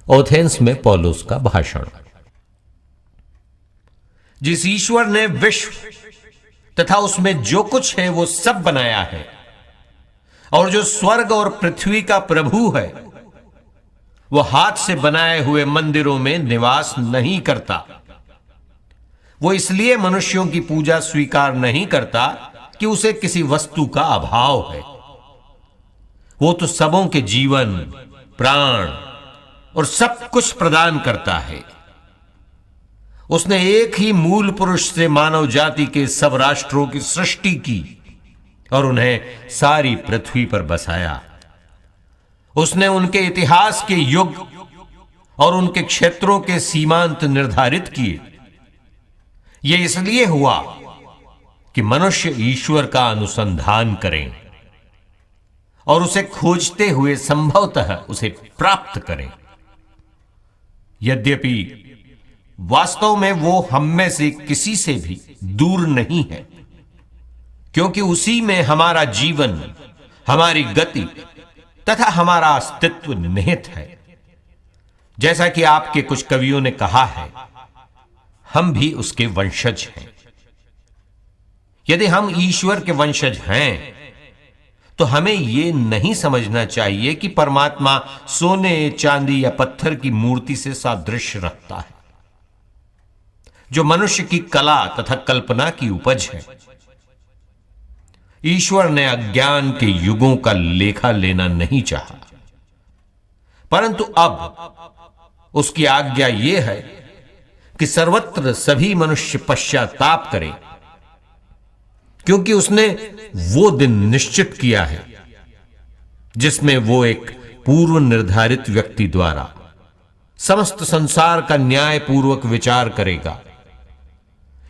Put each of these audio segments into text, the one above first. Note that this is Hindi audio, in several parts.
एथेंस में पौलुस का भाषण। जिस ईश्वर ने विश्व तथा उसमें जो कुछ है वो सब बनाया है और जो स्वर्ग और पृथ्वी का प्रभु है, वो हाथ से बनाए हुए मंदिरों में निवास नहीं करता। वो इसलिए मनुष्यों की पूजा स्वीकार नहीं करता कि उसे किसी वस्तु का अभाव है। वो तो सबों के जीवन, प्राण और सब कुछ प्रदान करता है। उसने एक ही मूल पुरुष से मानव जाति के सब राष्ट्रों की सृष्टि की और उन्हें सारी पृथ्वी पर बसाया। उसने उनके इतिहास के युग और उनके क्षेत्रों के सीमांत निर्धारित किए। यह इसलिए हुआ कि मनुष्य ईश्वर का अनुसंधान करें और उसे खोजते हुए संभवतः उसे प्राप्त करें। यद्यपि वास्तव में वो हम में से किसी से भी दूर नहीं है, क्योंकि उसी में हमारा जीवन, हमारी गति तथा हमारा अस्तित्व निहित है। जैसा कि आपके कुछ कवियों ने कहा है, हम भी उसके वंशज हैं। यदि हम ईश्वर के वंशज हैं तो हमें यह नहीं समझना चाहिए कि परमात्मा सोने, चांदी या पत्थर की मूर्ति से सादृश्य रखता है, जो मनुष्य की कला तथा कल्पना की उपज है। ईश्वर ने अज्ञान के युगों का लेखा लेना नहीं चाहा, परंतु अब उसकी आज्ञा यह है कि सर्वत्र सभी मनुष्य पश्चाताप करें, क्योंकि उसने वो दिन निश्चित किया है जिसमें वो एक पूर्व निर्धारित व्यक्ति द्वारा समस्त संसार का न्यायपूर्वक विचार करेगा।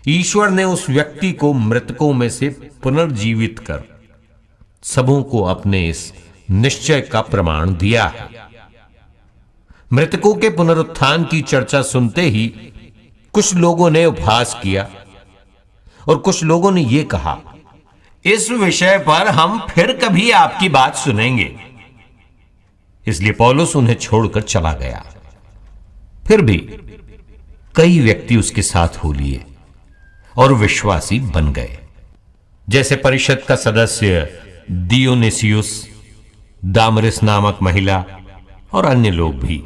ईश्वर ने उस व्यक्ति को मृतकों में से पुनर्जीवित कर सबों को अपने इस निश्चय का प्रमाण दिया है। मृतकों के पुनरुत्थान की चर्चा सुनते ही कुछ लोगों ने उपहास किया और कुछ लोगों ने यह कहा, इस विषय पर हम फिर कभी आपकी बात सुनेंगे। इसलिए पौलुस उन्हें छोड़कर चला गया। फिर भी कई व्यक्ति उसके साथ हो लिए और विश्वासी बन गए, जैसे परिषद का सदस्य दियोनेसियुस, दामरिस नामक महिला और अन्य लोग भी।